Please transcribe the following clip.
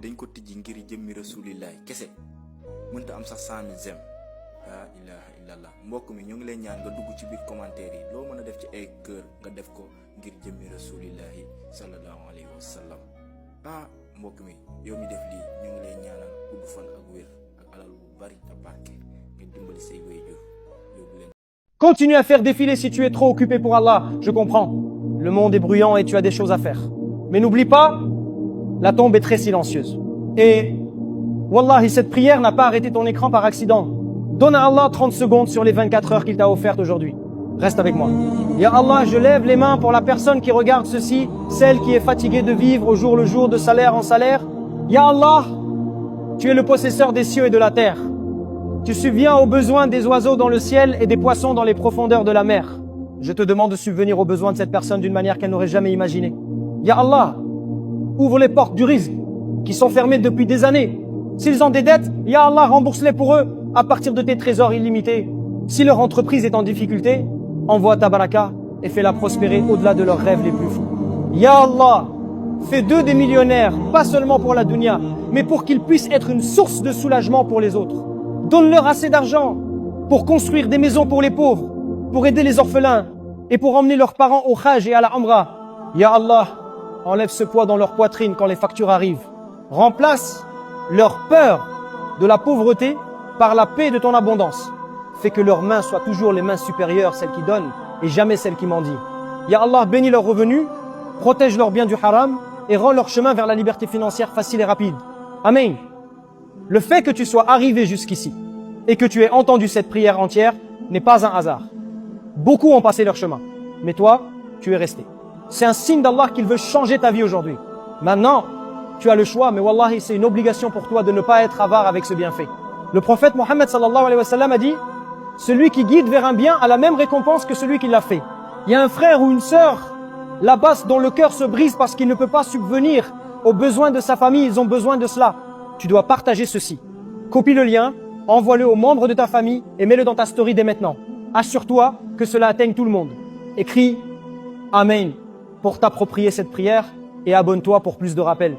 dañ ko tijji ngir jëmmi rasulillahi kese mënta am sax 100 000 j'aime la ilaha illallah mbokk mi ñu ngi lay ñaan nga dugg ci biir commentaire yi loo mën a def ci ay cœur nga def ko ngir jëmmi rasulillahi sallallahu alayhi wa sallam mbokk mi yow mi def lii ñu ngi lay ñaanal gudd fan ak wér ak alal bu bari te barke nga dimbali say waajur yóbbu leen. Continue à faire défiler si tu es trop occupé pour Allah, je comprends. Le monde est bruyant et tu as des choses à faire. Mais n'oublie pas, la tombe est très silencieuse. Et, Wallahi, cette prière n'a pas arrêté ton écran par accident. Donne à Allah 30 secondes sur les 24 heures qu'il t'a offertes aujourd'hui. Reste avec moi. Ya Allah, je lève les mains pour la personne qui regarde ceci, celle qui est fatiguée de vivre au jour le jour, de salaire en salaire. Ya Allah, tu es le possesseur des cieux et de la terre. Tu subviens aux besoins des oiseaux dans le ciel et des poissons dans les profondeurs de la mer. Je te demande de subvenir aux besoins de cette personne d'une manière qu'elle n'aurait jamais imaginée. Ya Allah, ouvre les portes du rizq qui sont fermées depuis des années. S'ils ont des dettes, Ya Allah, rembourse-les pour eux à partir de tes trésors illimités. Si leur entreprise est en difficulté, envoie ta baraka et fais-la prospérer au-delà de leurs rêves les plus fous. Ya Allah, fais d'eux des millionnaires, pas seulement pour la dunya, mais pour qu'ils puissent être une source de soulagement pour les autres. Donne-leur assez d'argent pour construire des maisons pour les pauvres, pour aider les orphelins et pour emmener leurs parents au Hajj et à la Umrah. Ya Allah, enlève ce poids dans leur poitrine quand les factures arrivent. Remplace leur peur de la pauvreté par la paix de ton abondance. Fais que leurs mains soient toujours les mains supérieures, celles qui donnent, et jamais celles qui mendient. Ya Allah, bénis leurs revenus, protège leurs biens du haram et rend leur chemin vers la liberté financière facile et rapide. Amen. Le fait que tu sois arrivé jusqu'ici et que tu aies entendu cette prière entière n'est pas un hasard. Beaucoup ont passé leur chemin, mais toi, tu es resté. C'est un signe d'Allah qu'il veut changer ta vie aujourd'hui. Maintenant, tu as le choix, mais wallahi, c'est une obligation pour toi de ne pas être avare avec ce bienfait. Le prophète Mohammed sallallahu alayhi wa sallam a dit, celui qui guide vers un bien a la même récompense que celui qui l'a fait. Il y a un frère ou une sœur là-bas dont le cœur se brise parce qu'il ne peut pas subvenir aux besoins de sa famille, ils ont besoin de cela. Tu dois partager ceci. Copie le lien, envoie-le aux membres de ta famille et mets-le dans ta story dès maintenant. Assure-toi que cela atteigne tout le monde. Écris Amen pour t'approprier cette prière et abonne-toi pour plus de rappels.